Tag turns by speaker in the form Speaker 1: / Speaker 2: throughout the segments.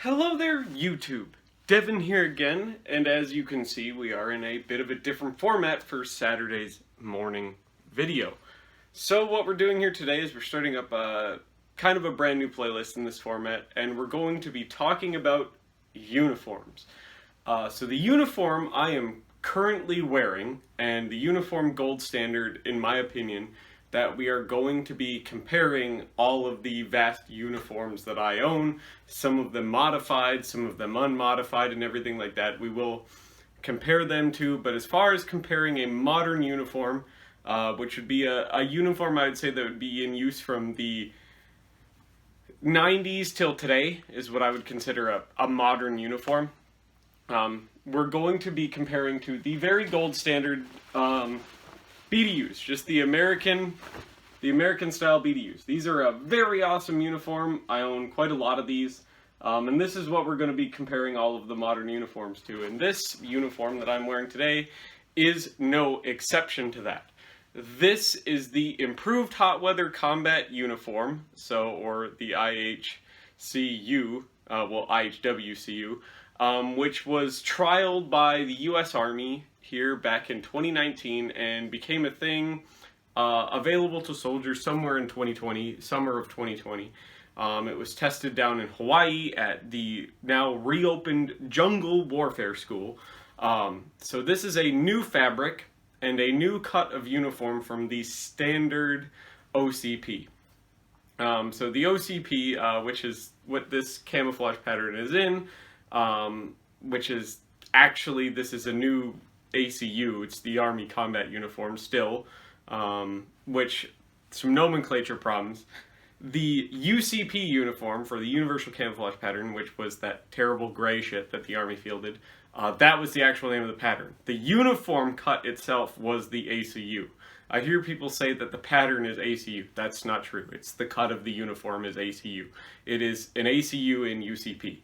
Speaker 1: Hello there, YouTube. Devin here again, and as you can see, we are in a bit of a different format for Saturday's morning video. So what we're doing here today is we're starting up a kind of a brand new playlist in this format, and we're going to be talking about uniforms. So the uniform I am currently wearing, and the uniform gold standard, in my opinion, that we are going to be comparing all of the vast uniforms that I own, some of them modified, some of them unmodified, and everything like that. We will compare them to, but as far as comparing a modern uniform, which would be a uniform I would say that would be in use from the 90s till today, is what I would consider a modern uniform. We're going to be comparing to the very gold standard BDUs, just the American style BDUs. These are a very awesome uniform. I own quite a lot of these, and this is what we're going to be comparing all of the modern uniforms to. And this uniform that I'm wearing today is no exception to that. This is the improved hot weather combat uniform, or the I.H.W.C.U, I.H.W.C.U, which was trialed by the U.S. Army here back in 2019 and became a thing available to soldiers somewhere in 2020, summer of 2020. It was tested down in Hawaii at the now reopened Jungle Warfare School. So this is a new fabric and a new cut of uniform from the standard OCP. So the OCP, which is what this camouflage pattern is in, which is actually, this is a new ACU, it's the Army Combat Uniform still, which, some nomenclature problems. The UCP uniform for the Universal Camouflage Pattern, which was that terrible gray shit that the Army fielded, that was the actual name of the pattern. The uniform cut itself was the ACU. I hear people say that the pattern is ACU. That's not true. It's the cut of the uniform is ACU. It is an ACU in UCP.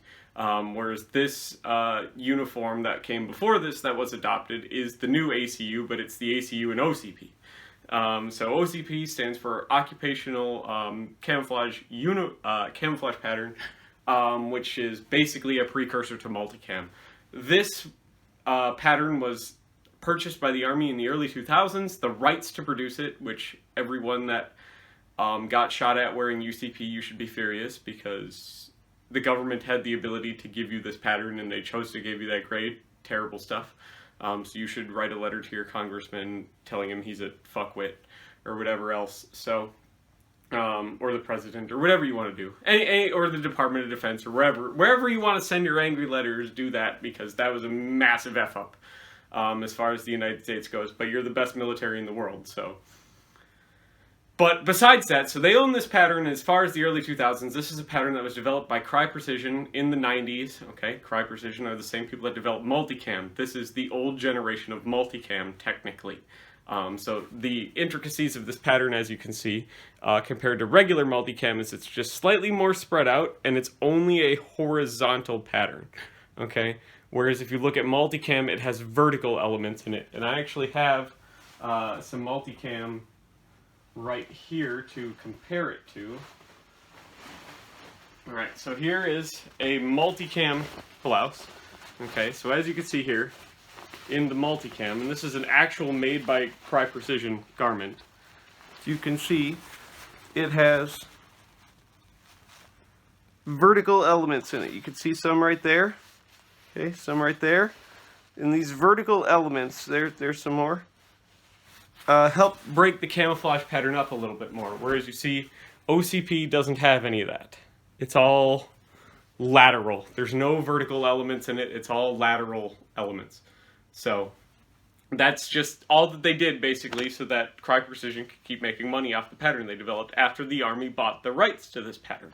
Speaker 1: Whereas this uniform that came before this that was adopted is the new ACU, but it's the ACU in OCP. So OCP stands for Occupational Camouflage Pattern, which is basically a precursor to multicam. This pattern was purchased by the Army in the early 2000s. The rights to produce it, which everyone that got shot at wearing UCP, you should be furious, because the government had the ability to give you this pattern and they chose to give you that grade. Terrible stuff. So you should write a letter to your congressman telling him he's a fuckwit or whatever else. So, or the president or whatever you want to do. Or the Department of Defense or wherever you want to send your angry letters, do that, because that was a massive F up as far as the United States goes. But you're the best military in the world, so. But besides that, so they own this pattern as far as the early 2000s. This is a pattern that was developed by Cry Precision in the 90s. Okay, Cry Precision are the same people that developed multicam. This is the old generation of multicam, technically. So the intricacies of this pattern, as you can see, compared to regular multicam, is it's just slightly more spread out, and it's only a horizontal pattern. Okay, whereas if you look at multicam, it has vertical elements in it. And I actually have some multicam right here to compare it to. Alright, so here is a multicam blouse. Okay, so as you can see here, in the multicam, and this is an actual made by Cry Precision garment, you can see it has vertical elements in it. You can see some right there. Okay, some right there. And these vertical elements, there's some more, help break the camouflage pattern up a little bit more, whereas you see OCP doesn't have any of that. It's all lateral. There's no vertical elements in it. It's all lateral elements. So that's just all that they did, basically, so that Cry Precision could keep making money off the pattern they developed after the Army bought the rights to this pattern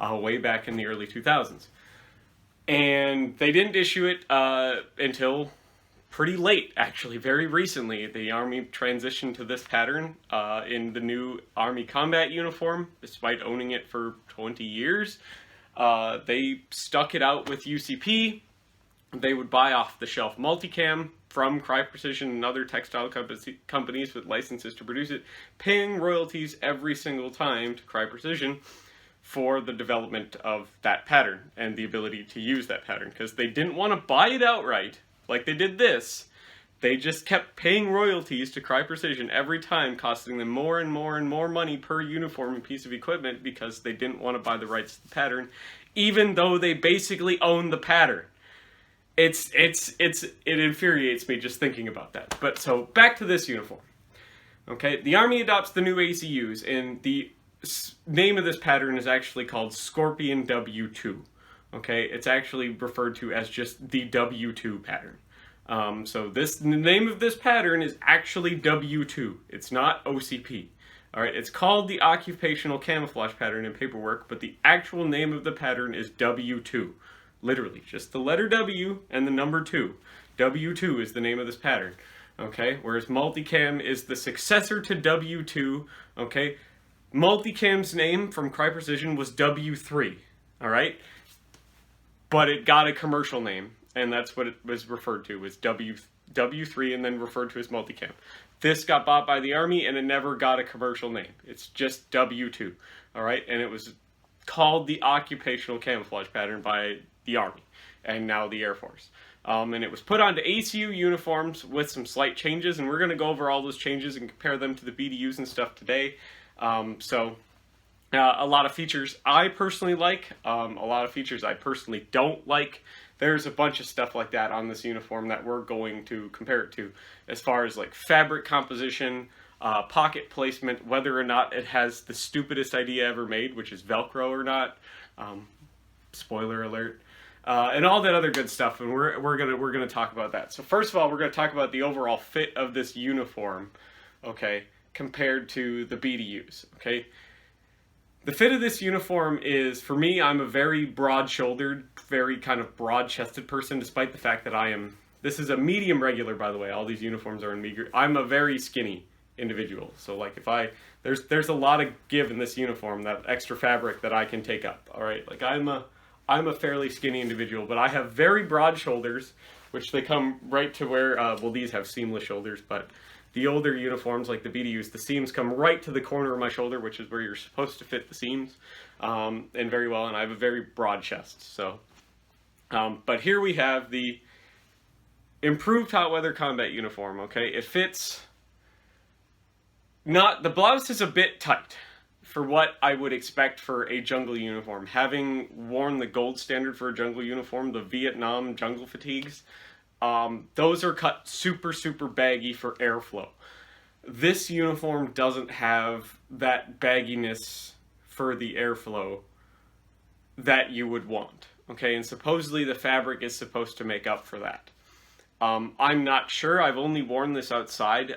Speaker 1: way back in the early 2000s. And they didn't issue it until pretty late, actually. Very recently, the Army transitioned to this pattern in the new Army Combat Uniform, despite owning it for 20 years. They stuck it out with UCP. They would buy off-the-shelf multicam from Cry Precision and other textile companies with licenses to produce it, paying royalties every single time to Cry Precision. for the development of that pattern and the ability to use that pattern, because they didn't want to buy it outright like they did this. They just kept paying royalties to Crye Precision every time, costing them more and more and more money per uniform and piece of equipment, because they didn't want to buy the rights to the pattern, even though they basically own the pattern. It infuriates me just thinking about that. But so back to this uniform. Okay, the Army adopts the new ACUs, and the name of this pattern is actually called Scorpion W2. Okay, it's actually referred to as just the W2 pattern. So the name of this pattern is actually W2. It's not OCP. Alright, it's called the Occupational Camouflage Pattern in paperwork, but the actual name of the pattern is W2. Literally, just the letter W and the number 2. W2 is the name of this pattern. Okay, whereas Multicam is the successor to W2. Okay, Multicam's name from Crye Precision was W3. Alright, but it got a commercial name, and that's what it was referred to, was W3, and then referred to as Multicam. This got bought by the Army, and it never got a commercial name. It's just W2, all right? And it was called the Occupational Camouflage Pattern by the Army, and now the Air Force. And it was put onto ACU uniforms with some slight changes, and we're going to go over all those changes and compare them to the BDUs and stuff today. A lot of features I personally like, a lot of features I personally don't like. There's a bunch of stuff like that on this uniform that we're going to compare it to, as far as like fabric composition, pocket placement, whether or not it has the stupidest idea ever made, which is Velcro or not. Spoiler alert. And all that other good stuff, and we're gonna talk about that. So first of all, we're gonna talk about the overall fit of this uniform, okay, compared to the BDUs, okay. The fit of this uniform is, for me, I'm a very broad-shouldered, very kind of broad-chested person, despite the fact that this is a medium regular, by the way. All these uniforms are in medium. I'm a very skinny individual. So, like, there's a lot of give in this uniform, that extra fabric that I can take up, all right? Like, I'm a fairly skinny individual, but I have very broad shoulders, which they come right to where, well, these have seamless shoulders, but the older uniforms, like the BDUs, the seams come right to the corner of my shoulder, which is where you're supposed to fit the seams, and very well, and I have a very broad chest, so. But here we have the improved hot weather combat uniform, okay? It fits, the blouse is a bit tight for what I would expect for a jungle uniform. Having worn the gold standard for a jungle uniform, the Vietnam jungle fatigues, those are cut super, super baggy for airflow. This uniform doesn't have that bagginess for the airflow that you would want, okay? And supposedly the fabric is supposed to make up for that. I'm not sure. I've only worn this outside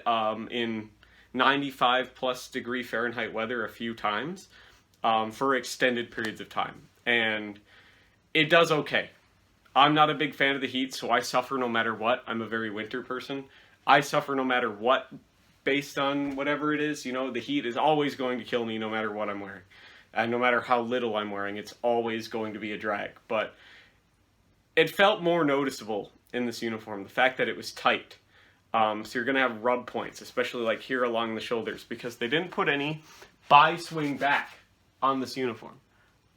Speaker 1: in 95 plus degree Fahrenheit weather a few times for extended periods of time, and it does okay. I'm not a big fan of the heat, so I suffer no matter what. I'm a very winter person. I suffer no matter what, based on whatever it is. You know, the heat is always going to kill me no matter what I'm wearing. And no matter how little I'm wearing, it's always going to be a drag. But it felt more noticeable in this uniform, the fact that it was tight. So you're going to have rub points, especially like here along the shoulders, because they didn't put any bi-swing back on this uniform.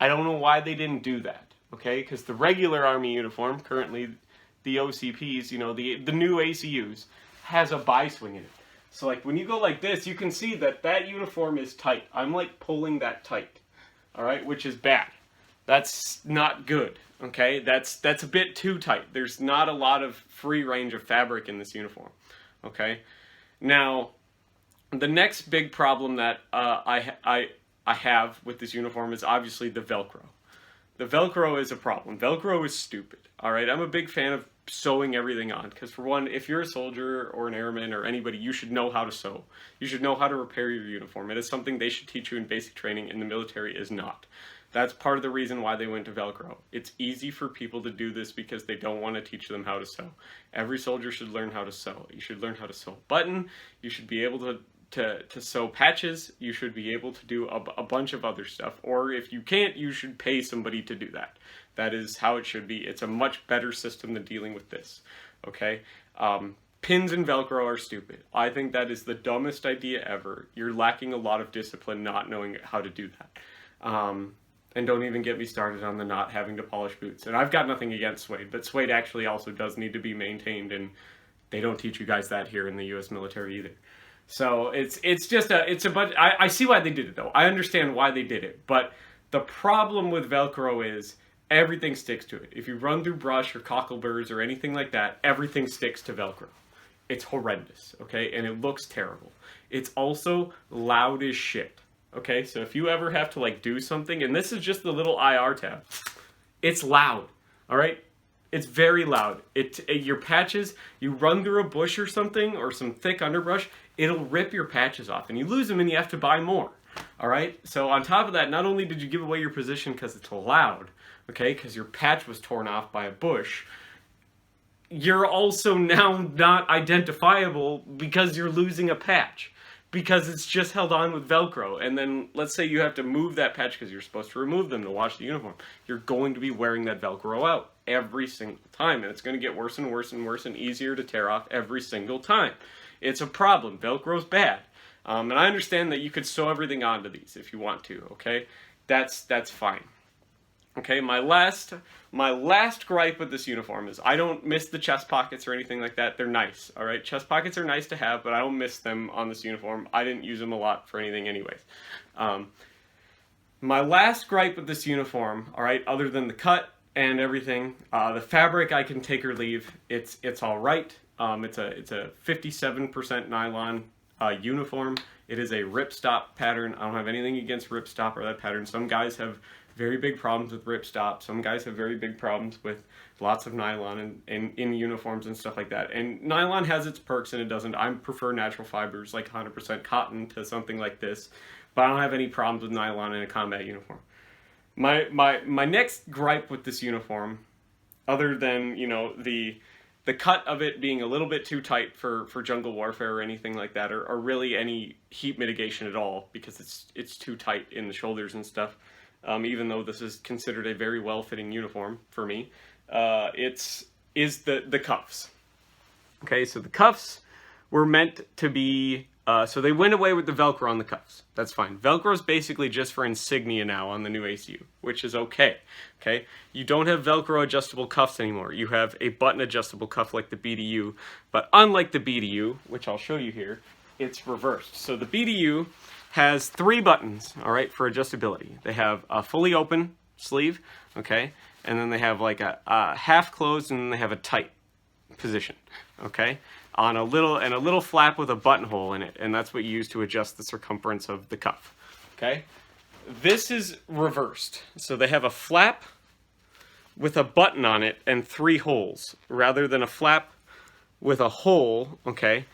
Speaker 1: I don't know why they didn't do that. Okay, because the regular Army uniform, currently the OCPs, you know, the new ACUs, has a bi-swing in it. So like when you go like this, you can see that that uniform is tight. I'm like pulling that tight, all right, which is bad. That's not good, okay? That's a bit too tight. There's not a lot of free range of fabric in this uniform, okay? Now, the next big problem that I have with this uniform is obviously the Velcro. The Velcro is a problem. Velcro is stupid, all right? I'm a big fan of sewing everything on, because for one, if you're a soldier or an airman or anybody, you should know how to sew. You should know how to repair your uniform. It is something they should teach you in basic training, and the military is not. That's part of the reason why they went to Velcro. It's easy for people to do this because they don't want to teach them how to sew. Every soldier should learn how to sew. You should learn how to sew a button. You should be able to sew patches. You should be able to do a bunch of other stuff. Or if you can't, you should pay somebody to do that. That is how it should be. It's a much better system than dealing with this. Okay? Pins and Velcro are stupid. I think that is the dumbest idea ever. You're lacking a lot of discipline not knowing how to do that. And don't even get me started on the not having to polish boots. And I've got nothing against suede, but suede actually also does need to be maintained, and they don't teach you guys that here in the U.S. military either. So it's a bunch. I see why they did it though. I understand why they did it, but the problem with Velcro is everything sticks to it. If you run through brush or cockleburrs or anything like that, everything sticks to Velcro. It's horrendous, okay, and it looks terrible. It's also loud as shit. Okay, so if you ever have to like do something, and this is just the little IR tab, it's loud, all right? It's very loud. Your patches, you run through a bush or something, or some thick underbrush, it'll rip your patches off, and you lose them and you have to buy more, all right? So on top of that, not only did you give away your position because it's loud, okay, because your patch was torn off by a bush, you're also now not identifiable because you're losing a patch. Because it's just held on with Velcro. And then let's say you have to move that patch because you're supposed to remove them to wash the uniform. You're going to be wearing that Velcro out every single time. And it's going to get worse and worse and worse and easier to tear off every single time. It's a problem. Velcro's bad. And I understand that you could sew everything onto these if you want to, okay? That's fine. Okay, my last gripe with this uniform is I don't miss the chest pockets or anything like that. They're nice, all right? Chest pockets are nice to have, but I don't miss them on this uniform. I didn't use them a lot for anything anyways. My last gripe with this uniform, all right, other than the cut and everything, the fabric I can take or leave. It's all right. It's a 57% nylon uniform. It is a ripstop pattern. I don't have anything against ripstop or that pattern. Some guys have very big problems with ripstop. Some guys have very big problems with lots of nylon in uniforms and stuff like that. And nylon has its perks and it doesn't. I prefer natural fibers like 100% cotton to something like this, but I don't have any problems with nylon in a combat uniform. My next gripe with this uniform, other than, you know, the cut of it being a little bit too tight for jungle warfare or anything like that, or really any heat mitigation at all, because it's too tight in the shoulders and stuff. Even though this is considered a very well-fitting uniform for me, is the cuffs. Okay, so the cuffs were meant to be, so they went away with the Velcro on the cuffs. That's fine. Velcro is basically just for insignia now on the new ACU, which is okay. Okay, you don't have Velcro adjustable cuffs anymore. You have a button adjustable cuff like the BDU, but unlike the BDU, which I'll show you here, it's reversed. So the BDU has 3 buttons, all right, for adjustability. They have a fully open sleeve, okay, and then they have like a half closed, and then they have a tight position, okay, on a little flap with a buttonhole in it, and that's what you use to adjust the circumference of the cuff, okay. This is reversed, so they have a flap with a button on it and 3 holes, rather than a flap with a hole, okay,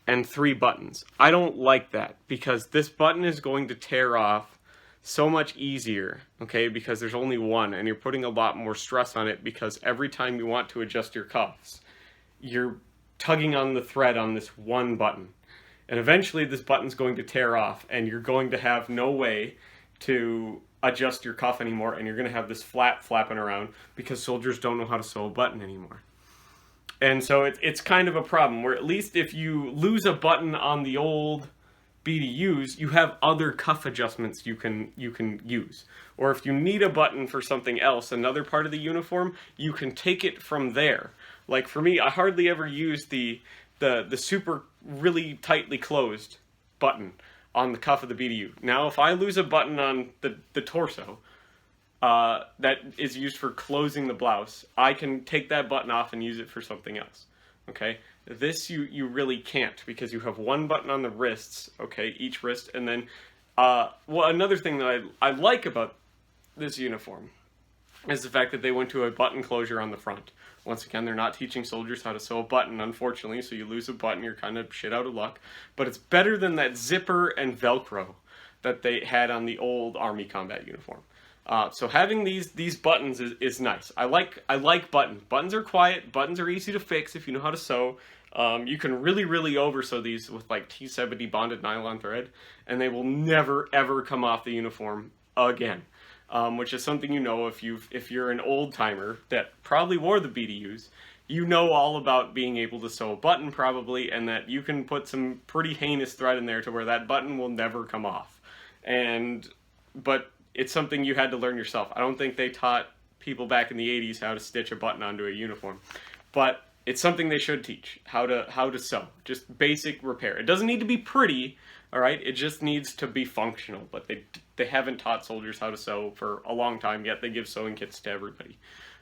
Speaker 1: and 3 buttons. I don't like that because this button is going to tear off so much easier, okay, because there's only one and you're putting a lot more stress on it because every time you want to adjust your cuffs, you're tugging on the thread on this one button. And eventually this button's going to tear off and you're going to have no way to adjust your cuff anymore, and you're going to have this flap flapping around because soldiers don't know how to sew a button anymore. And so it's kind of a problem, where at least if you lose a button on the old BDUs, you have other cuff adjustments you can use. Or if you need a button for something else, another part of the uniform, you can take it from there. Like for me, I hardly ever use the super really tightly closed button on the cuff of the BDU. Now, if I lose a button on the torso, that is used for closing the blouse, I can take that button off and use it for something else, okay? This you really can't, because you have one button on the wrists, okay, each wrist, and then, well, another thing that I like about this uniform is the fact that they went to a button closure on the front. Once again, they're not teaching soldiers how to sew a button, unfortunately, so you lose a button, you're kind of shit out of luck, but it's better than that zipper and Velcro that they had on the old Army combat uniform. So having these buttons is nice. I like buttons. Buttons are quiet. Buttons are easy to fix if you know how to sew. You can really over sew these with like T70 bonded nylon thread, and they will never ever come off the uniform again. Which is something you know if you're an old timer that probably wore the BDUs. You know all about being able to sew a button probably, and that you can put some pretty heinous thread in there to where that button will never come off. But it's something you had to learn yourself. I don't think they taught people back in the 80s how to stitch a button onto a uniform, but it's something they should teach, how to sew. Just basic repair. It doesn't need to be pretty, all right? It just needs to be functional, but they haven't taught soldiers how to sew for a long time, yet they give sewing kits to everybody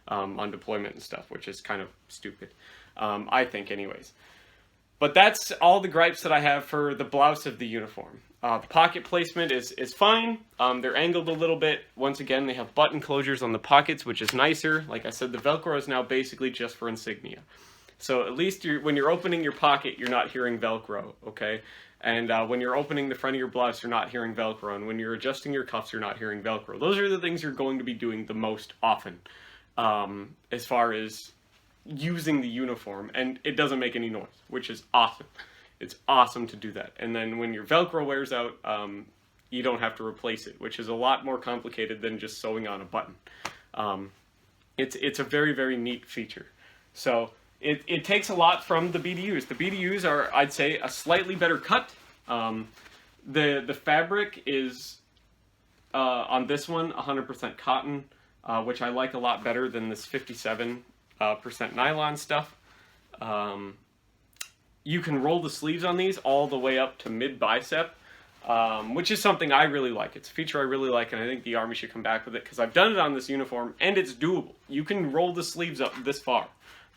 Speaker 1: on deployment and stuff, which is kind of stupid, I think anyways. But that's all the gripes that I have for the blouse of the uniform. The pocket placement is fine. They're angled a little bit. Once again, they have button closures on the pockets, which is nicer. Like I said, the Velcro is now basically just for insignia. So at least when you're opening your pocket, you're not hearing Velcro, okay? And when you're opening the front of your blouse, you're not hearing Velcro. And when you're adjusting your cuffs, you're not hearing Velcro. Those are the things you're going to be doing the most often as far as using the uniform. And it doesn't make any noise, which is awesome. It's awesome to do that. And then when your Velcro wears out, you don't have to replace it, which is a lot more complicated than just sewing on a button. It's a very, very neat feature. So it takes a lot from the BDUs. The BDUs are, I'd say, a slightly better cut. The fabric is, on this one, 100% cotton, which I like a lot better than this 57% nylon stuff. You can roll the sleeves on these all the way up to mid-bicep, which is something I really like. It's a feature I really like, and I think the Army should come back with it, because I've done it on this uniform, and it's doable. You can roll the sleeves up this far,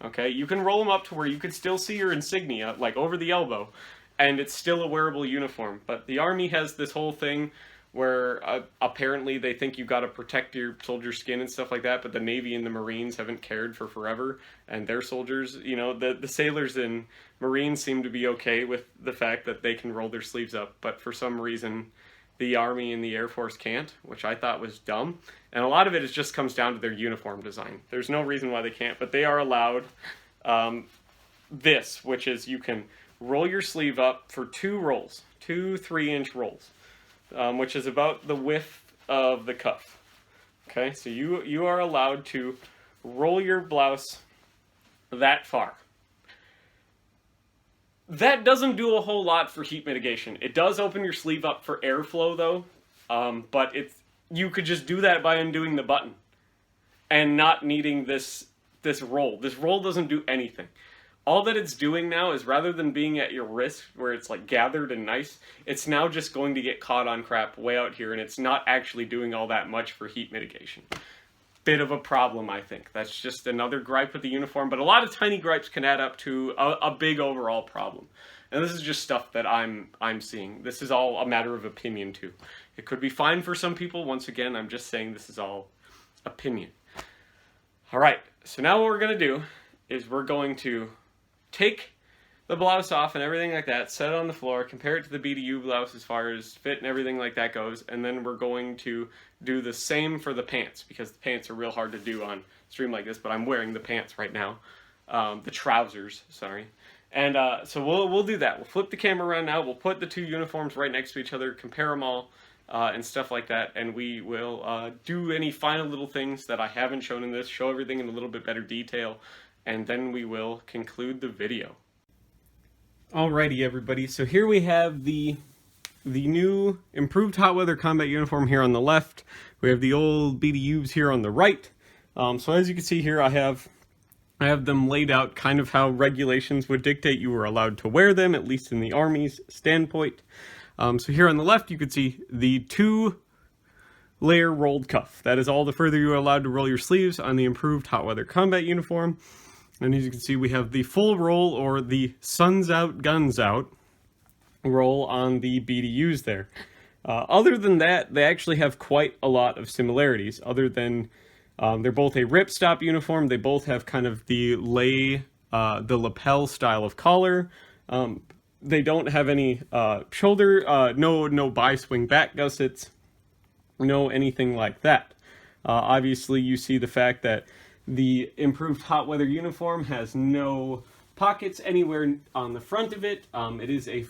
Speaker 1: okay? You can roll them up to where you could still see your insignia, like over the elbow, and it's still a wearable uniform. But the Army has this whole thing where apparently they think you've got to protect your soldier's skin and stuff like that, but the Navy and the Marines haven't cared for forever, and their soldiers, you know, the sailors and Marines seem to be okay with the fact that they can roll their sleeves up, but for some reason the Army and the Air Force can't, which I thought was dumb. And a lot of it just comes down to their uniform design. There's no reason why they can't, but they are allowed this, which is you can roll your sleeve up for 2 rolls, 2 3-inch rolls. Which is about the width of the cuff. Okay, so you are allowed to roll your blouse that far. That doesn't do a whole lot for heat mitigation. It does open your sleeve up for airflow though, but you could just do that by undoing the button and not needing this roll. This roll doesn't do anything. All that it's doing now is, rather than being at your wrist where it's like gathered and nice, it's now just going to get caught on crap way out here, and it's not actually doing all that much for heat mitigation. Bit of a problem, I think. That's just another gripe with the uniform, but a lot of tiny gripes can add up to a big overall problem. And this is just stuff that I'm seeing. This is all a matter of opinion too. It could be fine for some people. Once again, I'm just saying this is all opinion. All right, so now what we're going to do is we're going to take the blouse off and everything like that, set it on the floor, compare it to the BDU blouse as far as fit and everything like that goes, and then we're going to do the same for the pants, because the pants are real hard to do on stream like this, but I'm wearing the pants right now. The trousers, sorry. And so we'll do that. We'll flip the camera around now, we'll put the 2 uniforms right next to each other, compare them all, and stuff like that, and we will do any final little things that I haven't shown in this, show everything in a little bit better detail, and then we will conclude the video. Alrighty everybody, so here we have the new improved hot weather combat uniform here on the left. We have the old BDUs here on the right. So as you can see here, I have them laid out kind of how regulations would dictate you were allowed to wear them, at least in the Army's standpoint. So here on the left you can see the 2-layer rolled cuff. That is all the further you are allowed to roll your sleeves on the improved hot weather combat uniform. And as you can see, we have the full roll, or the suns out, guns out roll on the BDUs there. Other than that, they actually have quite a lot of similarities, other than they're both a ripstop uniform. They both have kind of the lapel style of collar. They don't have any shoulder, no bi-swing back gussets, no anything like that. Obviously, you see the fact that the improved hot weather uniform has no pockets anywhere on the front of it. It is a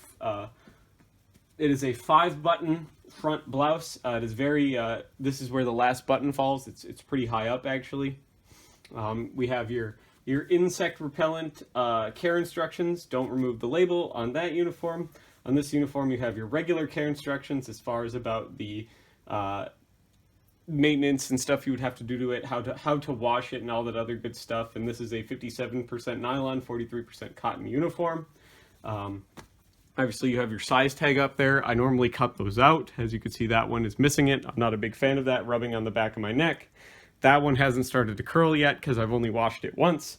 Speaker 1: 5-button front blouse. It is very. This is where the last button falls. It's pretty high up actually. We have your insect repellent care instructions. Don't remove the label on that uniform. On this uniform, you have your regular care instructions as far as about the maintenance and stuff you would have to do to it, how to wash it and all that other good stuff. And this is a 57% nylon, 43% cotton uniform. Obviously you have your size tag up there. I normally cut those out. As you can see, that one is missing it. I'm not a big fan of that rubbing on the back of my neck. That one hasn't started to curl yet because I've only washed it once.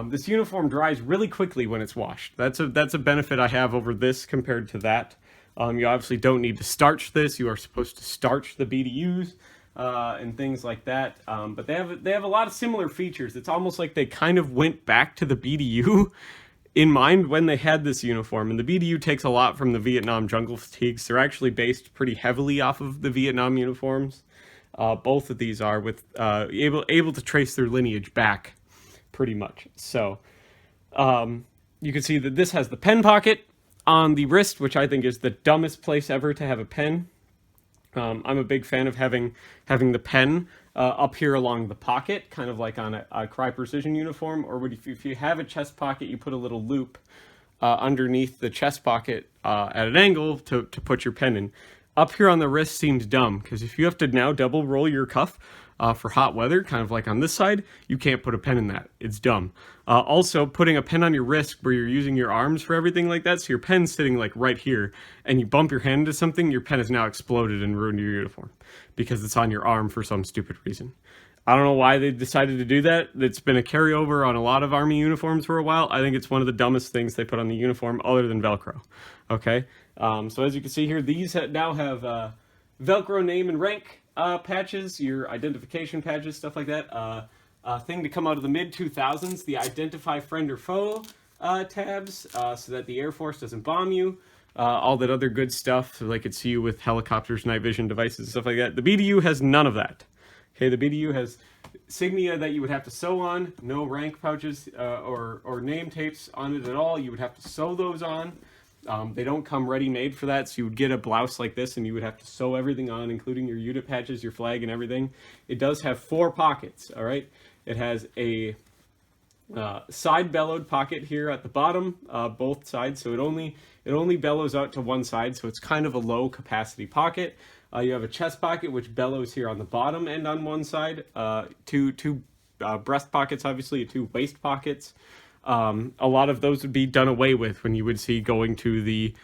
Speaker 1: This uniform dries really quickly when it's washed. That's a benefit I have over this compared to that. You obviously don't need to starch this. You are supposed to starch the BDUs and things like that. But they have a lot of similar features. It's almost like they kind of went back to the BDU in mind when they had this uniform. And the BDU takes a lot from the Vietnam jungle fatigues. They're actually based pretty heavily off of the Vietnam uniforms. Both of these are with able to trace their lineage back pretty much. So you can see that this has the pen pocket on the wrist, which I think is the dumbest place ever to have a pen. I'm a big fan of having the pen up here along the pocket, kind of like on a Cry Precision uniform, or if you have a chest pocket, you put a little loop underneath the chest pocket at an angle to put your pen in. Up here on the wrist seems dumb, because if you have to now double roll your cuff for hot weather, kind of like on this side, you can't put a pen in that. It's dumb. Also, putting a pen on your wrist where you're using your arms for everything like that, so your pen's sitting like right here, and you bump your hand into something, your pen has now exploded and ruined your uniform, because it's on your arm for some stupid reason. I don't know why they decided to do that. It's been a carryover on a lot of Army uniforms for a while. I think it's one of the dumbest things they put on the uniform other than Velcro. Okay? So as you can see here, these now have Velcro name and rank patches, your identification patches, stuff like that. Thing to come out of the mid-2000s, the Identify Friend or Foe tabs, so that the Air Force doesn't bomb you. All that other good stuff, so they could see you with helicopters, night vision devices, and stuff like that. The BDU has none of that. Okay, the BDU has insignia that you would have to sew on, no rank pouches or name tapes on it at all. You would have to sew those on. They don't come ready-made for that, so you would get a blouse like this and you would have to sew everything on, including your UDA patches, your flag, and everything. It does have 4 pockets, all right? It has a side bellowed pocket here at the bottom, both sides, so it only bellows out to one side, so it's kind of a low capacity pocket. You have a chest pocket which bellows here on the bottom and on one side, two breast pockets, obviously, 2 waist pockets. A lot of those would be done away with when you would see going to the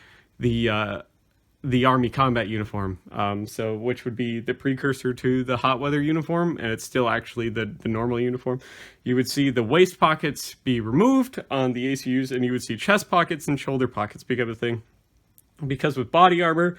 Speaker 1: Army combat uniform, so which would be the precursor to the hot weather uniform, and it's still actually the normal uniform. You would see the waist pockets be removed on the ACUs, and you would see chest pockets and shoulder pockets become a thing. Because with body armor,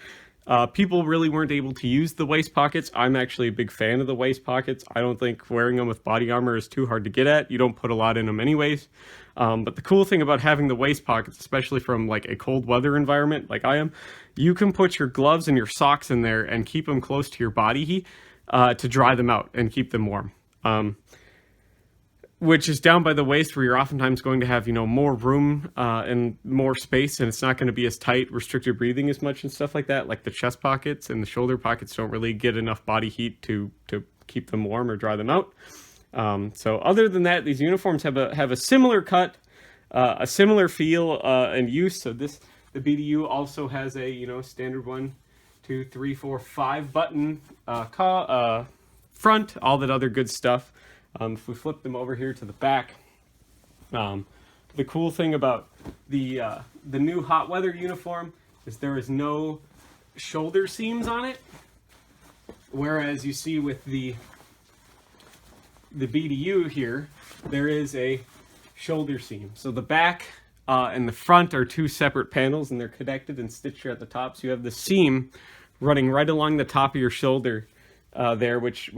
Speaker 1: people really weren't able to use the waist pockets. I'm actually a big fan of the waist pockets. I don't think wearing them with body armor is too hard to get at. You don't put a lot in them anyways. But the cool thing about having the waist pockets, especially from like a cold weather environment like I am, you can put your gloves and your socks in there and keep them close to your body to dry them out and keep them warm. Which is down by the waist, where you're oftentimes going to have, more room and more space, and it's not going to be as tight, restricted breathing as much and stuff like that. Like the chest pockets and the shoulder pockets don't really get enough body heat to keep them warm or dry them out. So other than that, these uniforms have a similar cut, a similar feel and use. So the BDU also has a standard 1, 2, 3, 4, 5 button front, all that other good stuff. If we flip them over here to the back, the cool thing about the new hot weather uniform is there is no shoulder seams on it, whereas you see with the BDU here, there is a shoulder seam. So the back and the front are 2 separate panels, and they're connected and stitched here at the top. So you have the seam running right along the top of your shoulder there, which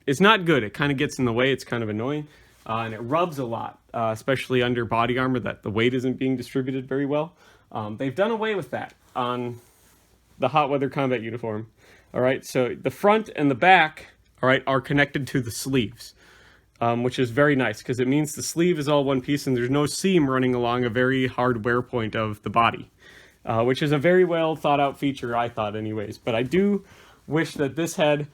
Speaker 1: is not good. It kind of gets in the way. It's kind of annoying, and it rubs a lot, especially under body armor, that the weight isn't being distributed very well. They've done away with that on the hot weather combat uniform. All right, so the front and the back, all right, are connected to the sleeves, which is very nice because it means the sleeve is all one piece and there's no seam running along a very hard wear point of the body, which is a very well thought out feature, I thought anyways. But I do wish that this had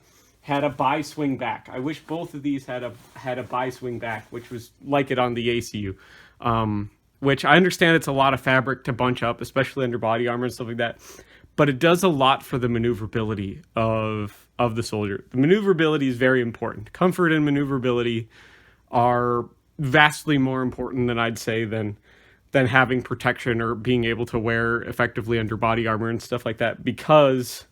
Speaker 1: a bi-swing back. I wish both of these had a bi-swing back, which was like it on the ACU. Which I understand it's a lot of fabric to bunch up, especially under body armor and stuff like that. But it does a lot for the maneuverability of of the soldier. The maneuverability is very important. Comfort and maneuverability are vastly more important than I'd say than having protection or being able to wear effectively under body armor and stuff like that, because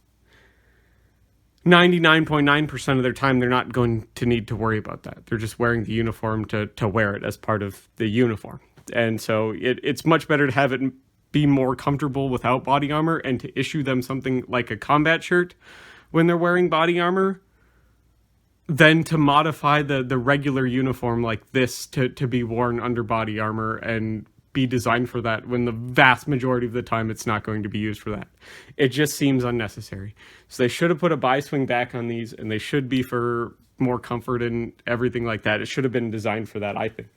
Speaker 1: 99.9% of their time they're not going to need to worry about that. They're just wearing the uniform to wear it as part of the uniform. And so it's much better to have it be more comfortable without body armor and to issue them something like a combat shirt when they're wearing body armor than to modify the regular uniform like this to be worn under body armor and be designed for that, when the vast majority of the time it's not going to be used for that. It just seems unnecessary. So they should have put a bi-swing back on these, and they should be for more comfort and everything like that. It should have been designed for that, I think,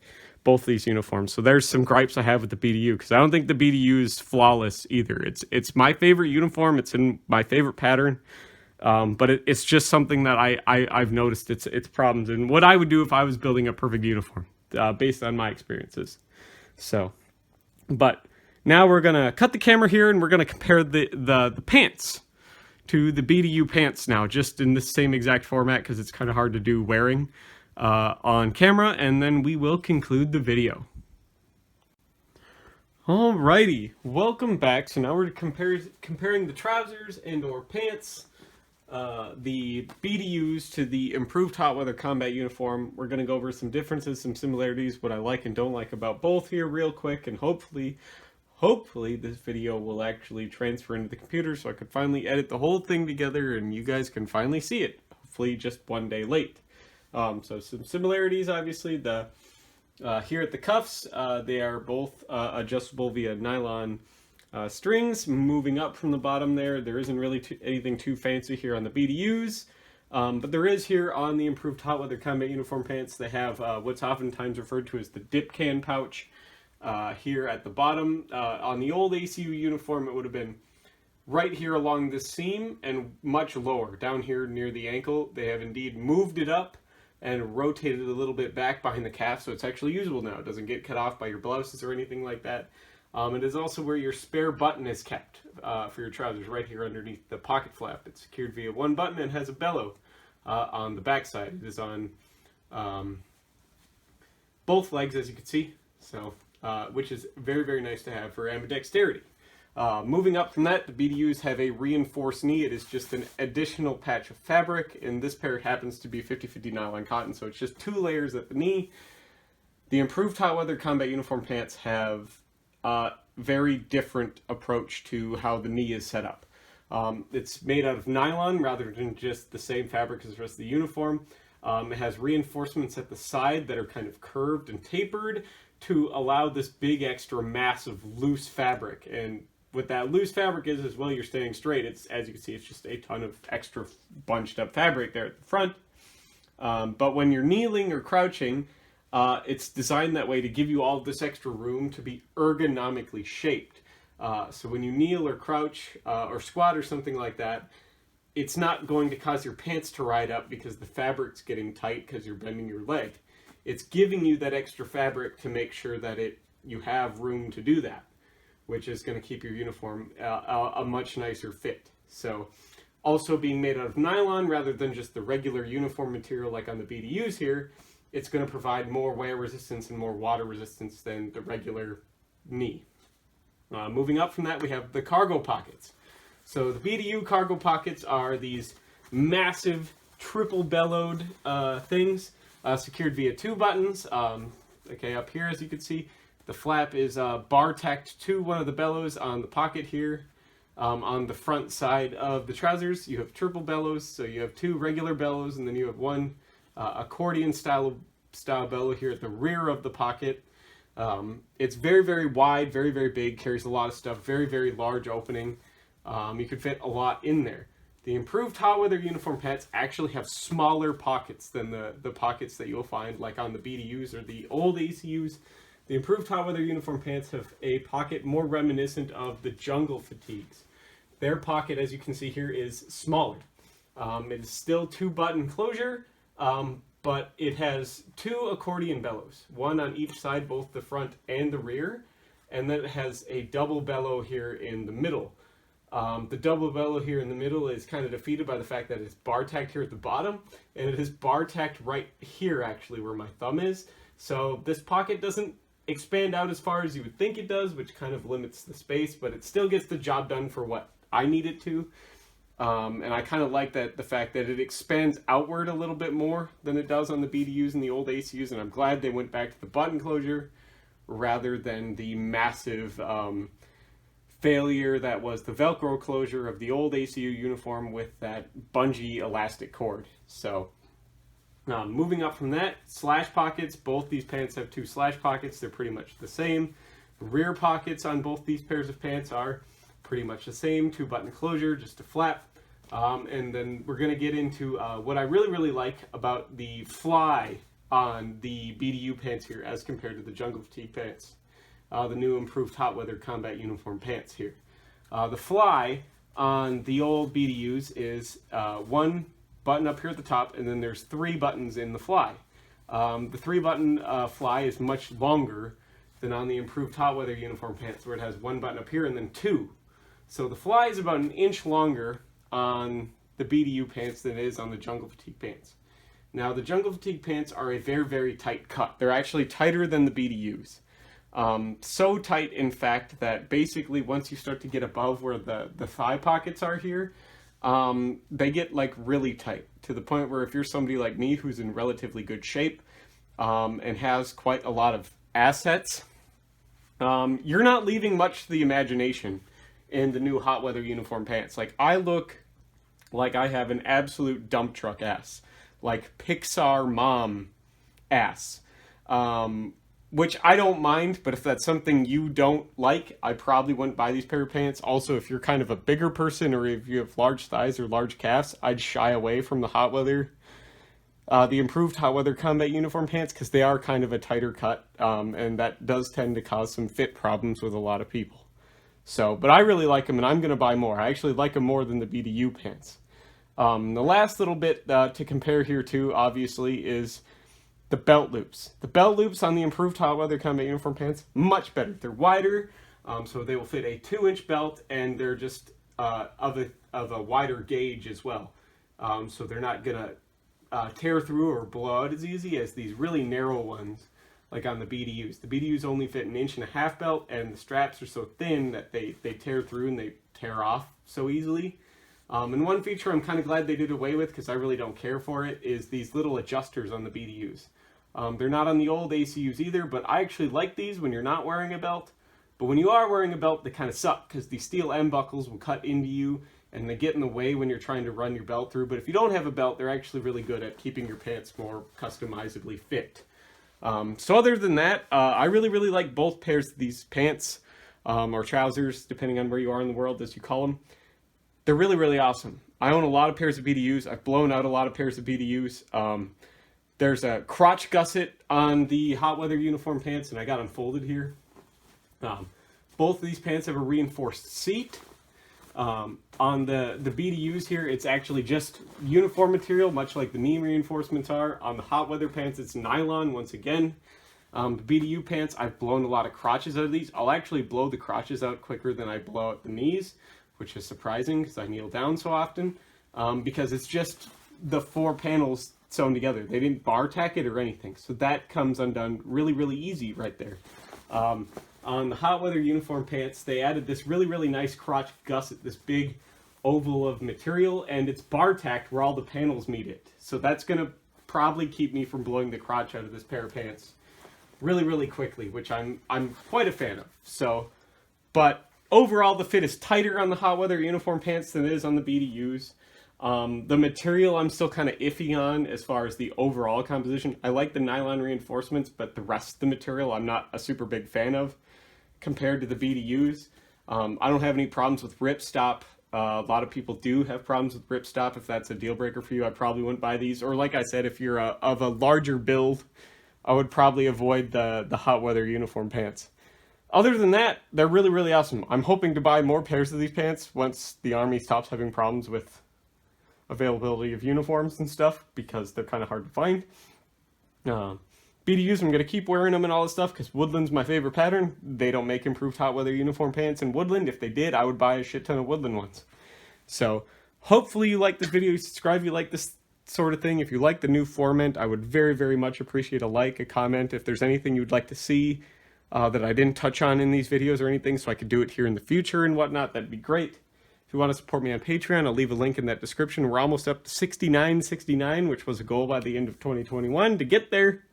Speaker 1: both these uniforms. So there's some gripes I have with the BDU, because I don't think the BDU is flawless either. It's my favorite uniform. It's in my favorite pattern. But it's just something that I've noticed its problems, and what I would do if I was building a perfect uniform, based on my experiences. So, but now we're going to cut the camera here, and we're going to compare the pants to the BDU pants now, just in the same exact format, because it's kind of hard to do wearing on camera, and then we will conclude the video. Alrighty, welcome back. So now we're comparing the trousers and or pants, the BDUs to the improved hot weather combat uniform. We're going to go over some differences, some similarities, what I like and don't like about both here real quick, and hopefully this video will actually transfer into the computer so I could finally edit the whole thing together and you guys can finally see it, hopefully just one day late. So some similarities, obviously, here at the cuffs, they are both adjustable via nylon strings. Moving up from the bottom there isn't really anything too fancy here on the BDUs, but there is here on the improved hot weather combat uniform pants. They have what's oftentimes referred to as the dip can pouch here at the bottom. On the old ACU uniform, it would have been right here along this seam and much lower down here near the ankle. They have indeed moved it up and rotated it a little bit back behind the calf, so it's actually usable now. It doesn't get cut off by your blouses or anything like that. It is also where your spare button is kept for your trousers, right here underneath the pocket flap. It's secured via one button and has a bellow on the back side. It is on both legs, as you can see, so which is very, very nice to have for ambidexterity. Moving up from that, the BDUs have a reinforced knee. It is just an additional patch of fabric. In this pair, it happens to be 50/50 nylon cotton, so it's just 2 layers at the knee. The improved hot weather combat uniform pants have a very different approach to how the knee is set up. It's made out of nylon rather than just the same fabric as the rest of the uniform. It has reinforcements at the side that are kind of curved and tapered to allow this big extra mass of loose fabric. And what that loose fabric is well, you're standing straight. It's, as you can see, it's just a ton of extra bunched up fabric there at the front. But when you're kneeling or crouching, it's designed that way to give you all this extra room to be ergonomically shaped. So when you kneel or crouch or squat or something like that, it's not going to cause your pants to ride up because the fabric's getting tight because you're bending your leg. It's giving you that extra fabric to make sure that you have room to do that, which is going to keep your uniform a much nicer fit. So also being made out of nylon rather than just the regular uniform material like on the BDUs here, it's going to provide more wear resistance and more water resistance than the regular knee. Moving up from that, we have the cargo pockets. So the BDU cargo pockets are these massive triple bellowed things secured via 2 buttons. Okay, up here, as you can see, the flap is bar tacked to one of the bellows on the pocket here. On the front side of the trousers, you have triple bellows, so you have 2 regular bellows, and then you have 1 accordion style bellow here at the rear of the pocket. It's very, very wide, very, very big, carries a lot of stuff, very, very large opening. You could fit a lot in there. The improved hot weather uniform pants actually have smaller pockets than the pockets that you'll find like on the BDUs or the old ACUs. The improved hot weather uniform pants have a pocket more reminiscent of the jungle fatigues. Their pocket, as you can see here, is smaller. It is still 2-button closure, but it has 2 accordion bellows, 1 on each side, both the front and the rear, and then it has a double bellow here in the middle. The double bellow here in the middle is kind of defeated by the fact that it's bar tacked here at the bottom, and it is bar tacked right here actually where my thumb is. So this pocket doesn't expand out as far as you would think it does, which kind of limits the space, but it still gets the job done for what I need it to. And I kind of like the fact that it expands outward a little bit more than it does on the BDUs and the old ACUs, and I'm glad they went back to the button closure rather than the massive failure that was the Velcro closure of the old ACU uniform with that bungee elastic cord. So moving up from that, slash pockets. Both these pants have 2 slash pockets. They're pretty much the same. Rear pockets on both these pairs of pants are pretty much the same. 2 button closure, just a flap. And then we're going to get into what I really like about the fly on the BDU pants here as compared to the Jungle Fatigue pants. The new improved hot weather combat uniform pants here. The fly on the old BDUs is 1 button up here at the top, and then there's 3 buttons in the fly. The 3 button fly is much longer than on the improved hot weather uniform pants, where it has 1 button up here and then 2. So the fly is about 1 inch longer on the BDU pants than it is on the Jungle Fatigue pants. Now the Jungle Fatigue pants are a very tight cut. They're actually tighter than the BDUs. So tight, in fact, that basically once you start to get above where the thigh pockets are here, they get like really tight to the point where if you're somebody like me who's in relatively good shape and has quite a lot of assets, you're not leaving much to the imagination in the new hot weather uniform pants. Like, I look like I have an absolute dump truck ass, like Pixar mom ass. Which I don't mind, but if that's something you don't like, I probably wouldn't buy these pair of pants. Also, if you're kind of a bigger person or if you have large thighs or large calves, I'd shy away from the hot weather, the improved hot weather combat uniform pants, because they are kind of a tighter cut, and that does tend to cause some fit problems with a lot of people. So, but I really like them, and I'm going to buy more. I actually like them more than the BDU pants. The last little bit to compare here to, obviously, is the belt loops. The belt loops on the improved hot weather combat uniform pants, much better. They're wider, so they will fit a 2-inch belt, and they're just of a wider gauge as well. So they're not gonna tear through or blow out as easy as these really narrow ones, like on the BDUs. The BDUs only fit 1.5 inch belt, and the straps are so thin that they tear through and they tear off so easily. And one feature I'm kind of glad they did away with, because I really don't care for it, is these little adjusters on the BDUs. They're not on the old ACUs either, but I actually like these when you're not wearing a belt. But when you are wearing a belt, they kind of suck, because the steel M buckles will cut into you, and they get in the way when you're trying to run your belt through. But if you don't have a belt, they're actually really good at keeping your pants more customizably fit. So other than that, I really like both pairs of these pants, or trousers, depending on where you are in the world, as you call them. They're really awesome. I own a lot of pairs of BDUs. I've blown out a lot of pairs of BDUs. There's a crotch gusset on the hot weather uniform pants, and I got them folded here. Both of these pants have a reinforced seat. On the BDUs here, it's actually just uniform material, much like the knee reinforcements are. On the hot weather pants, it's nylon once again. The BDU pants, I've blown a lot of crotches out of these. I'll actually blow the crotches out quicker than I blow out the knees, which is surprising because I kneel down so often, because it's just the 4 panels sewn together. They didn't bar tack it or anything, so that comes undone really easy right there. On the hot weather uniform pants, they added this really nice crotch gusset, this big oval of material, and it's bar tacked where all the panels meet it. So that's going to probably keep me from blowing the crotch out of this pair of pants really quickly, which I'm quite a fan of. So, but overall, the fit is tighter on the hot weather uniform pants than it is on the BDUs. The material I'm still kind of iffy on as far as the overall composition. I like the nylon reinforcements, but the rest of the material I'm not a super big fan of compared to the BDUs. I don't have any problems with ripstop. A lot of people do have problems with ripstop. If that's a deal breaker for you, I probably wouldn't buy these. Or like I said, if you're of a larger build, I would probably avoid the hot weather uniform pants. Other than that, they're really awesome. I'm hoping to buy more pairs of these pants once the Army stops having problems with availability of uniforms and stuff, because they're kind of hard to find. BDUs, I'm going to keep wearing them and all this stuff because Woodland's my favorite pattern. They don't make improved hot weather uniform pants in Woodland. If they did, I would buy a shit ton of Woodland ones. So hopefully you like this video, you subscribe if you like this sort of thing. If you like the new format, I would very, very much appreciate a like, a comment. If there's anything you'd like to see that I didn't touch on in these videos or anything, so I could do it here in the future and whatnot, that'd be great. If you want to support me on Patreon, I'll leave a link in that description. We're almost up to $69.69, which was a goal by the end of 2021. To get there,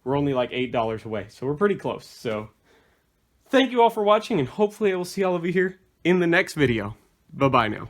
Speaker 1: we're only like $8 away, so we're pretty close. So thank you all for watching, and hopefully I will see all of you here in the next video. Bye-bye now.